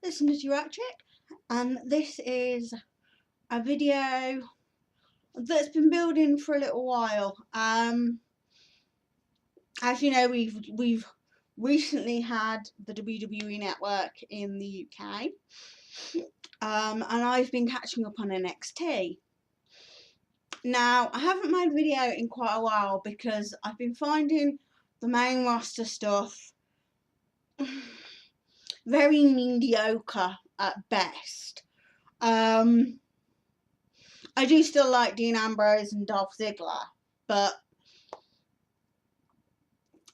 it's Nutty and this is a video that's been building for a little while. As you know, we've recently had the WWE Network in the UK, and I've been catching up on NXT. Now, I haven't made a video in quite a while because I've been finding the main roster stuff very mediocre at best. I do still like Dean Ambrose and Dolph Ziggler, but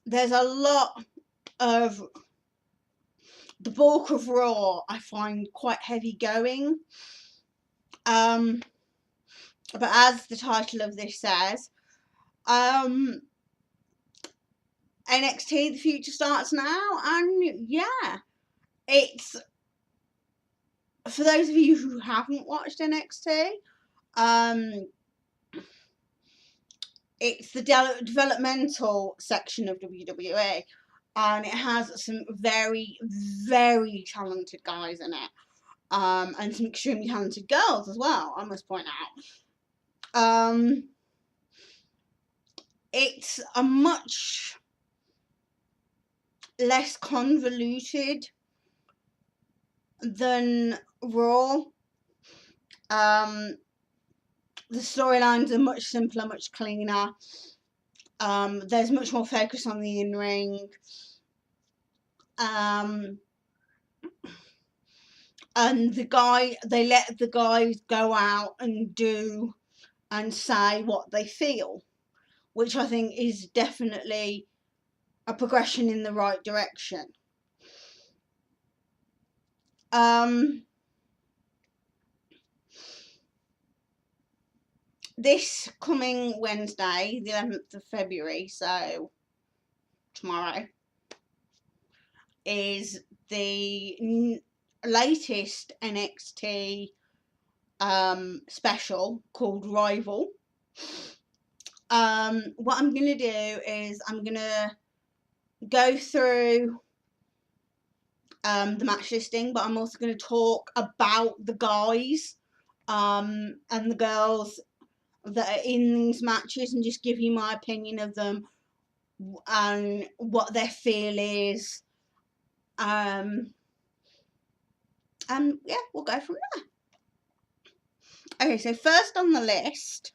there's a lot of the bulk of Raw I find quite heavy going. But as the title of this says, NXT The Future starts now, and yeah, it's, for those of you who haven't watched NXT, it's the developmental section of WWE, and it has some very, very talented guys in it, and some extremely talented girls as well, I must point out. It's a much less convoluted than Raw. The storylines are much simpler, much cleaner. There's much more focus on the in-ring. And they let the guys go out and do and say what they feel, which I think is definitely a progression in the right direction. This coming Wednesday, the 11th of February, so tomorrow, is the latest NXT special called Rival. What I'm going to do is I'm going to go through the match listing, but I'm also going to talk about the guys and the girls that are in these matches and just give you my opinion of them and what their feel is. And yeah, we'll go from there. Okay, so first on the list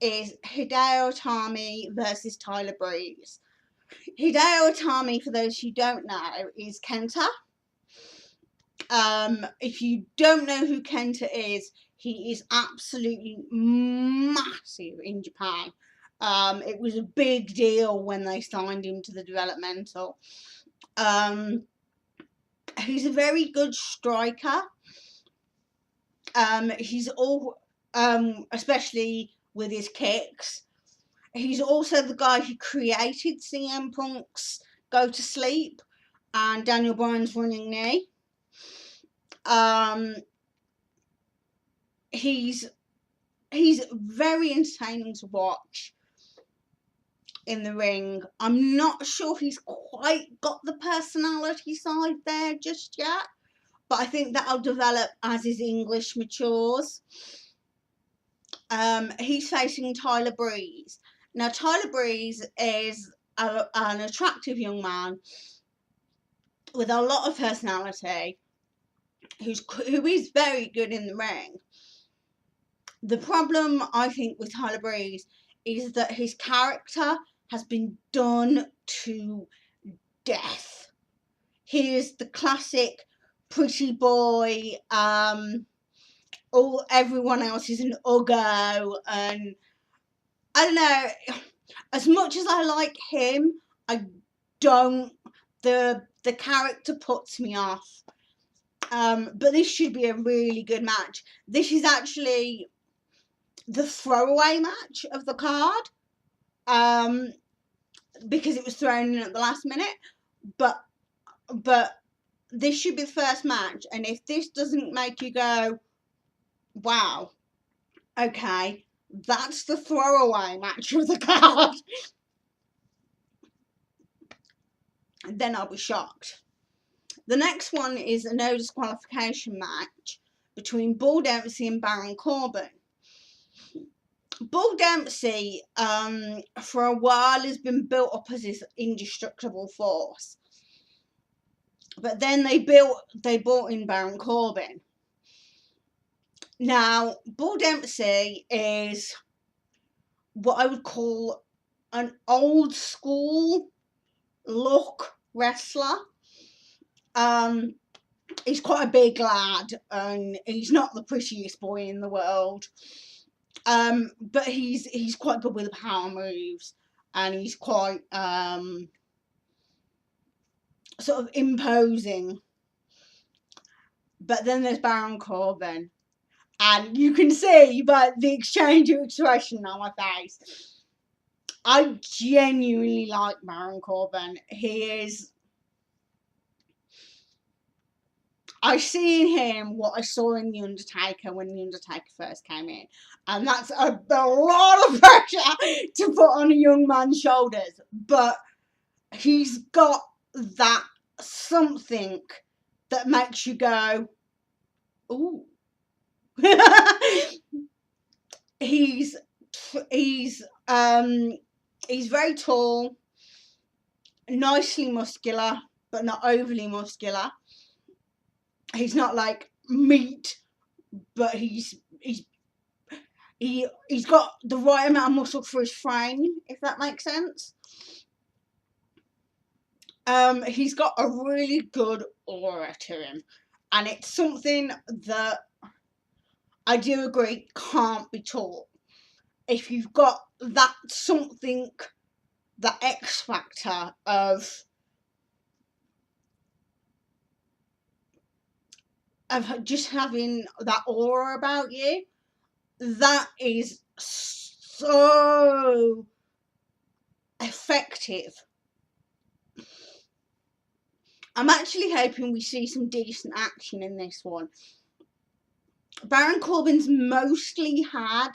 is Hideo Itami versus Tyler Breeze. Hideo Itami, for those who don't know, is Kenta. If you don't know who Kenta is, he is absolutely massive in Japan. It was a big deal when they signed him to the developmental. He's a very good striker. He's all, especially with his kicks. He's also the guy who created CM Punk's Go to Sleep and Daniel Bryan's Running Knee. He's very entertaining to watch in the ring. I'm not sure he's quite got the personality side there just yet, but I think that'll develop as his English matures. He's facing Tyler Breeze. Now, Tyler Breeze is an attractive young man with a lot of personality, who is very good in the ring. The problem, I think, with Tyler Breeze is that his character has been done to death. He is the classic pretty boy, everyone else is an uggo, and I don't know, as much as I like him, the character puts me off. But this should be a really good match. This is actually the throwaway match of the card, because it was thrown in at the last minute, but this should be the first match, and if this doesn't make you go, wow, okay, that's the throwaway match of the card, then I'll be shocked. The next one is a no disqualification match between Bull Dempsey and Baron Corbin. Bull Dempsey, for a while, has been built up as this indestructible force. But then they brought in Baron Corbin. Now, Bull Dempsey is what I would call an old school look wrestler. He's quite a big lad, and he's not the prettiest boy in the world. But he's quite good with the power moves, and he's quite sort of imposing. But then there's Baron Corbin, and you can see by the exchange of expression on my face, I genuinely like Baron Corbin. I see in him what I saw in The Undertaker when The Undertaker first came in. And that's a lot of pressure to put on a young man's shoulders. But he's got that something that makes you go, ooh. He's very tall, nicely muscular, but not overly muscular. He's not like meat, but he's got the right amount of muscle for his frame, if that makes sense. He's got a really good aura to him, and it's something that I do agree can't be taught. If you've got that something, that X factor of just having that aura about you, that is so effective. I'm actually hoping we see some decent action in this one. Baron Corbin's mostly had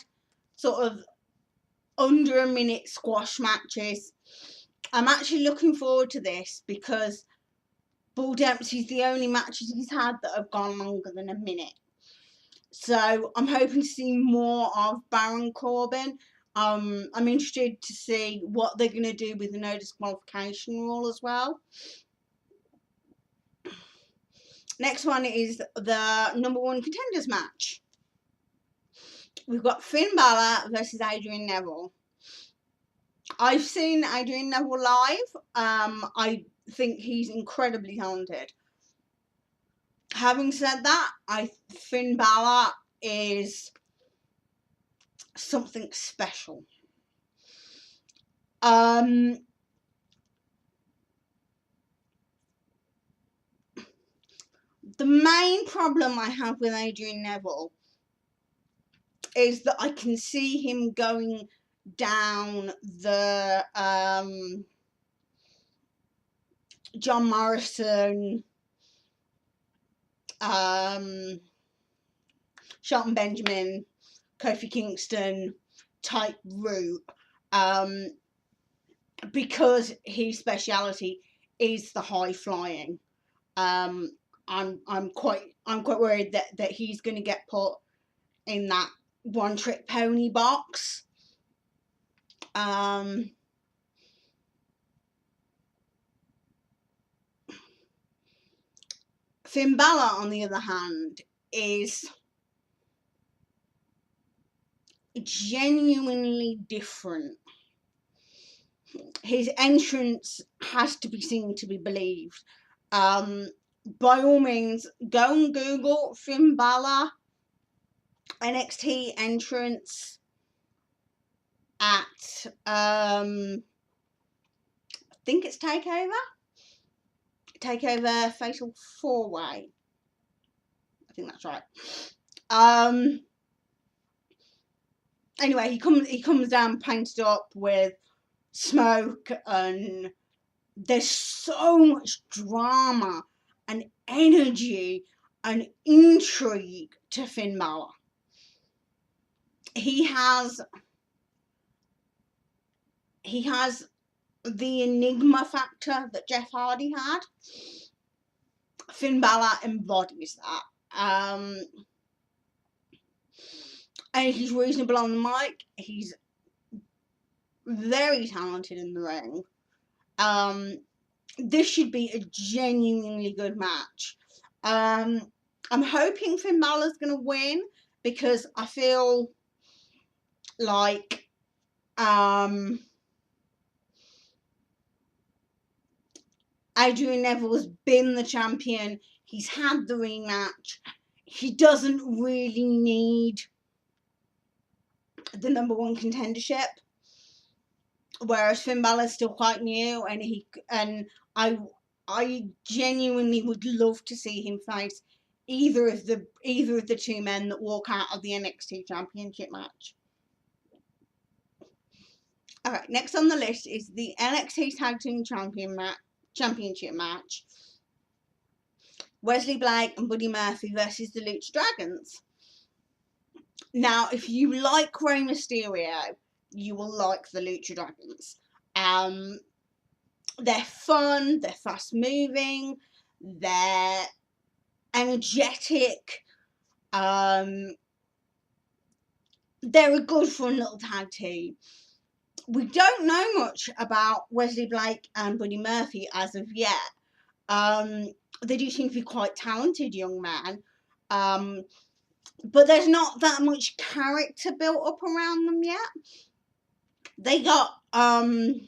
sort of under a minute squash matches. I'm actually looking forward to this because Bull Dempsey's the only matches he's had that have gone longer than a minute. So I'm hoping to see more of Baron Corbin. I'm interested to see what they're going to do with the no disqualification rule as well. Next one is the number one contenders match. We've got Finn Balor versus Adrian Neville. I've seen Adrian Neville live. I think he's incredibly talented. Having said that, Finn Balor is something special. The main problem I have with Adrian Neville is that I can see him going down the John Morrison, Shelton Benjamin, Kofi Kingston type route, because his speciality is the high flying. I'm quite worried that he's going to get put in that one trick pony box. Finn Balor, on the other hand, is genuinely different. His entrance has to be seen to be believed. By all means, go and Google Finn Balor NXT entrance at I think it's TAKEOVER Fatal 4-Way. I think that's right. Anyway, he comes down painted up with smoke, and there's so much drama and energy and intrigue to Finn Balor. He has the enigma factor that Jeff Hardy had. Finn Balor embodies that. And he's reasonable on the mic. He's very talented in the ring. This should be a genuinely good match. I'm hoping Finn Balor's going to win because I feel like Adrian Neville has been the champion. He's had the rematch. He doesn't really need the #1 contendership, whereas Finn Balor's still quite new, and I genuinely would love to see him face either of the two men that walk out of the NXT Championship match. Alright, next on the list is the NXT Tag Team Championship match. Wesley Blake and Buddy Murphy versus the Lucha Dragons. Now, if you like Rey Mysterio, you will like the Lucha Dragons. They're fun, they're fast moving, they're energetic, they're a good fun little tag team. We don't know much about Wesley Blake and Buddy Murphy as of yet. They do seem to be quite talented young men, but there's not that much character built up around them yet. They got a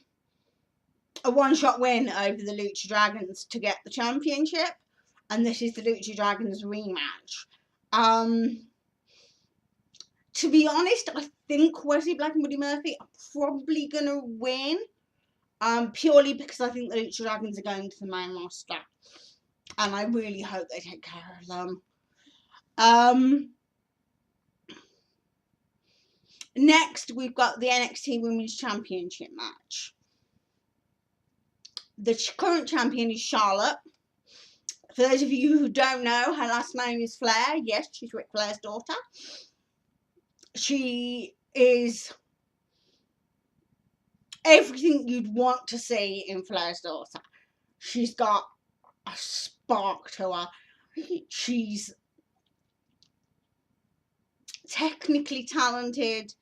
one-shot win over the Lucha Dragons to get the championship, and this is the Lucha Dragons rematch. To be honest, I think Wesley Blake and Buddy Murphy are probably going to win, purely because I think the Lucha Dragons are going to the main roster, and I really hope they take care of them. Next, we've got the NXT Women's Championship match. The current champion is Charlotte. For those of you who don't know, her last name is Flair. Yes, she's Ric Flair's daughter. She is everything you'd want to see in Flair's daughter. She's got a spark to her. She's technically talented,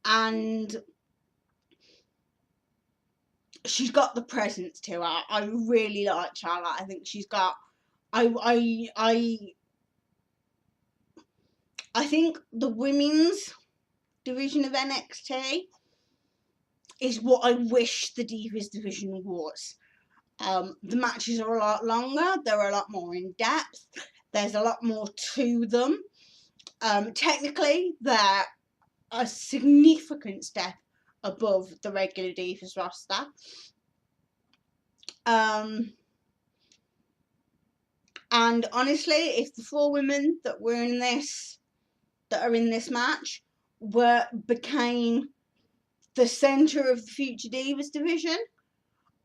and she's got the presence to her. I really like Charlotte. I think she's got. I think the women's division of NXT is what I wish the Divas division was. The matches are a lot longer. They're a lot more in depth. There's a lot more to them. Technically, they're a significant step above the regular Divas roster. And honestly, if the 4 women that are in this match became the centre of the future Divas division,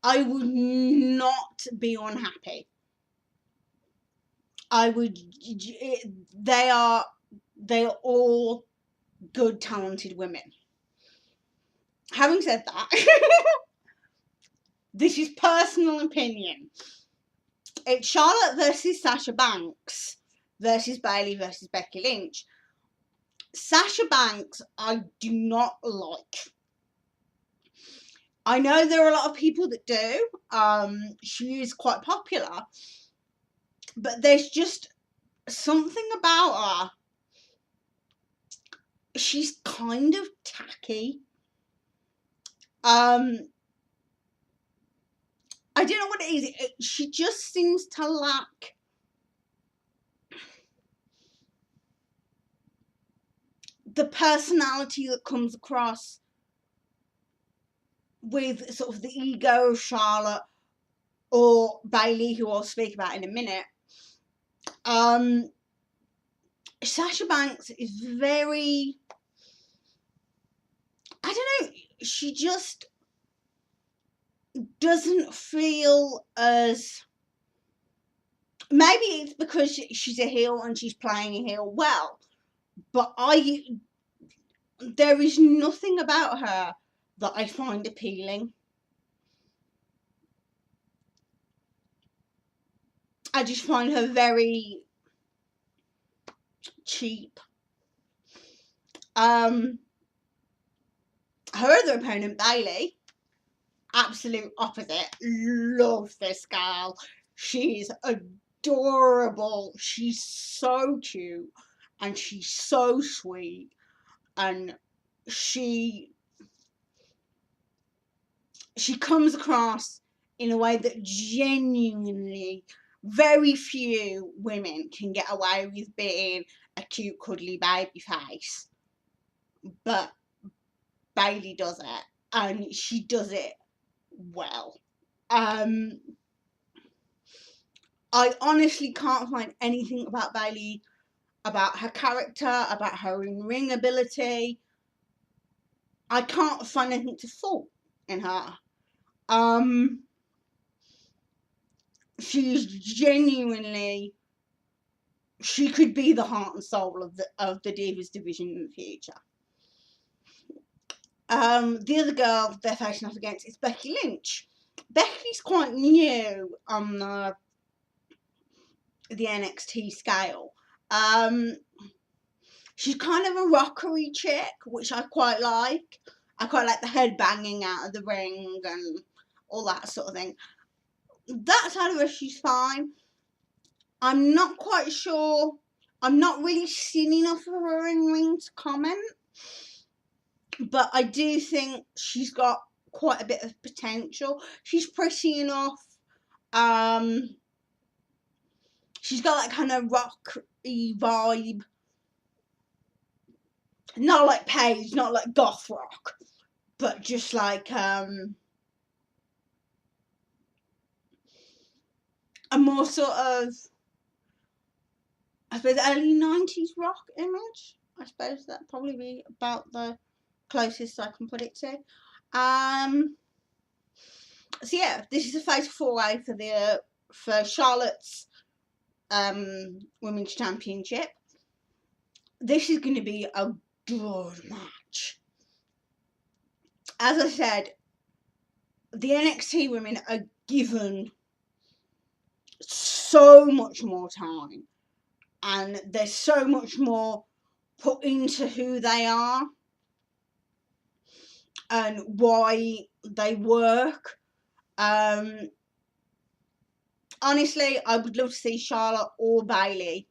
I would not be unhappy. They are all good, talented women. Having said that, this is personal opinion. It's Charlotte versus Sasha Banks versus Bayley versus Becky Lynch. Sasha Banks, I do not like. I know there are a lot of people that do. She is quite popular. But there's just something about her. She's kind of tacky. I don't know what it is. She just seems to lack the personality that comes across with sort of the ego of Charlotte or Bayley, who I'll speak about in a minute. Sasha Banks is very, I don't know, she just doesn't feel as, maybe it's because she's a heel and she's playing a heel well, but there is nothing about her that I find appealing. I just find her very cheap. Her other opponent, Bayley, absolute opposite. Love this girl. She's adorable. She's so cute. And she's so sweet. And she comes across in a way that genuinely very few women can get away with being a cute, cuddly baby face. But Bayley does it, and she does it well. I honestly can't find anything about Bayley, about her character, about her in-ring ability. I can't find anything to fault in her. She's genuinely, she could be the heart and soul of the Divas division in the future. The other girl they're facing off against is Becky Lynch. Becky's quite new on the NXT scale. She's kind of a rockery chick, which I quite like. I quite like the head banging out of the ring and all that sort of thing. That side of her, she's fine. I'm not quite sure. I'm not really seen enough of her in ring to comment. But I do think she's got quite a bit of potential. She's pretty enough. She's got that kind of rock-y vibe. Not like Paige, not like goth rock. But just like a more sort of, I suppose, early 90s rock image. I suppose that'd probably be about the closest I can put it to. So yeah, this is a fatal four-way for Charlotte's Women's Championship. This is going to be a good match. As I said, the NXT women are given so much more time, and there's so much more put into who they are and why they work. Honestly, I would love to see Charlotte or Bayley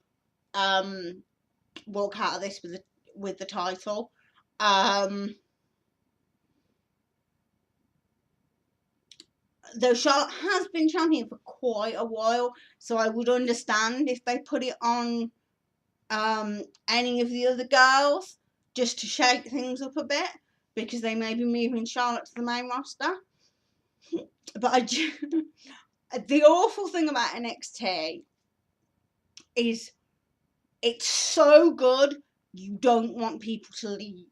walk out of this with the title. Though Charlotte has been champion for quite a while, so I would understand if they put it on any of the other girls just to shake things up a bit, because they may be moving Charlotte to the main roster. But the awful thing about NXT is it's so good you don't want people to leave.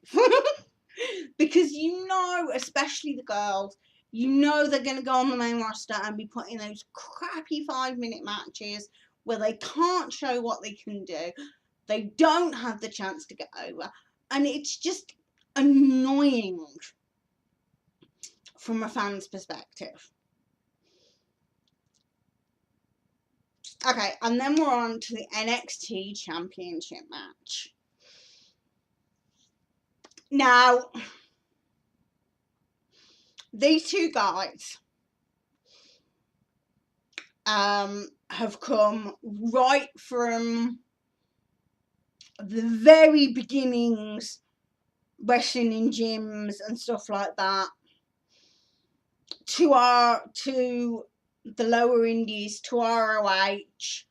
Because you know, especially the girls, you know they're going to go on the main roster and be put in those crappy 5-minute matches where they can't show what they can do. They don't have the chance to get over. And it's just annoying from a fan's perspective. Okay, and then we're on to the NXT Championship Match. Now, these two guys have come right from the very beginnings, wrestling in gyms and stuff like that, to the lower indies, to ROH,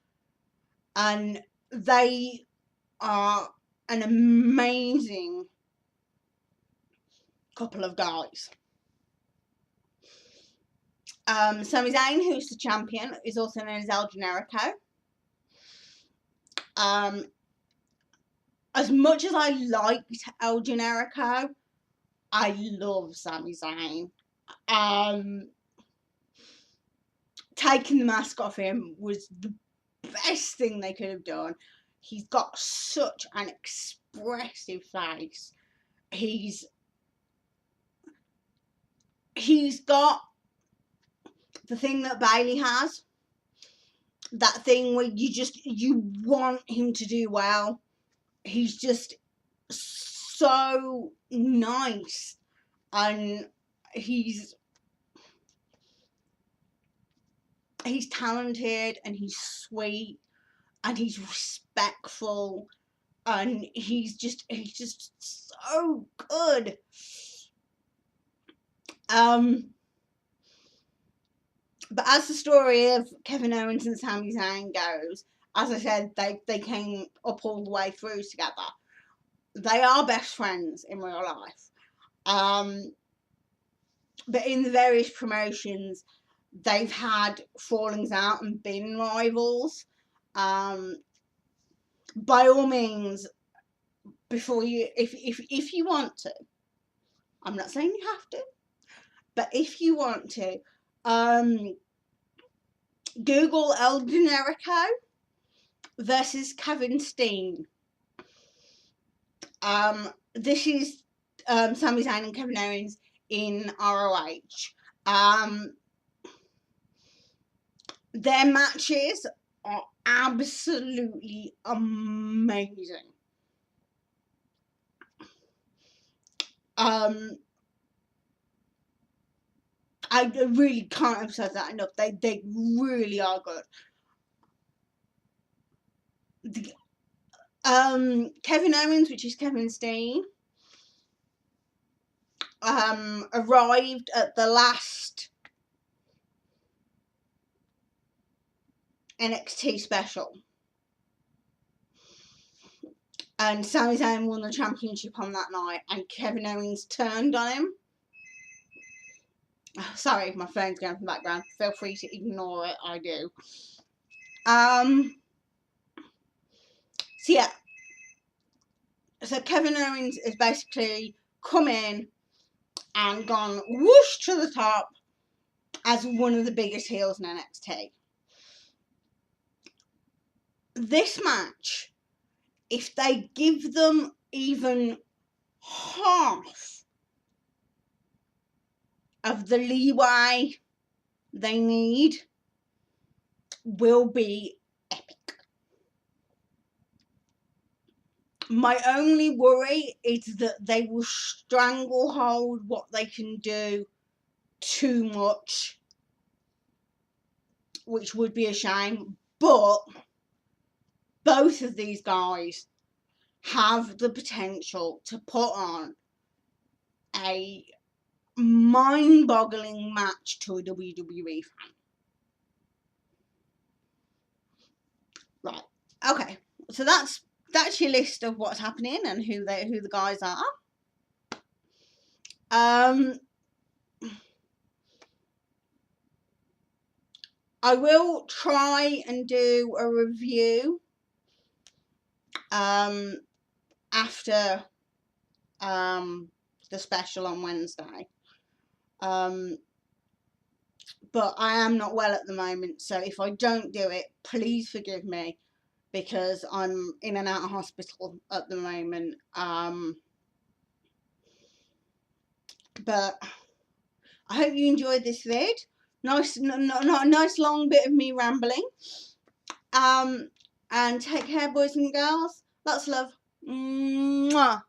and they are an amazing couple of guys. Sami Zayn, who's the champion, is also known as El Generico. As much as I liked El Generico, I love Sami Zayn. Taking the mask off him was the best thing they could have done. He's got such an expressive face. He's got the thing that Bayley has. that thing where you want him to do well. He's just so nice, and he's talented, and he's sweet, and he's respectful, and he's just so good. But as the story of Kevin Owens and Sami Zayn goes, as I said, they came up all the way through together. They are best friends in real life. But in the various promotions, they've had fallings out and been rivals. By all means, before you, if you want to, I'm not saying you have to, but if you want to, Google El Generico versus Kevin Steen. This is Sami Zayn and Kevin Owens in ROH. Their matches are absolutely amazing. I really can't emphasize that enough. They really are good. Kevin Owens, which is Kevin Steen, arrived at the last NXT special, and Sami Zayn won the championship on that night, and Kevin Owens turned on him. Sorry, my phone's going from the background. Feel free to ignore it. I do. So yeah. So Kevin Owens is basically come in and gone whoosh to the top as one of the biggest heels in NXT. This match, if they give them even half of the leeway they need, will be epic. My only worry is that they will stranglehold what they can do too much, which would be a shame. But both of these guys have the potential to put on a mind-boggling match to a WWE fan. Right. Okay. So that's your list of what's happening and who the guys are. I will try and do a review after the special on Wednesday. But I am not well at the moment, so if I don't do it, please forgive me, because I'm in and out of hospital at the moment. But I hope you enjoyed this vid. Nice long bit of me rambling. And take care, boys and girls. Lots of love. Mwah.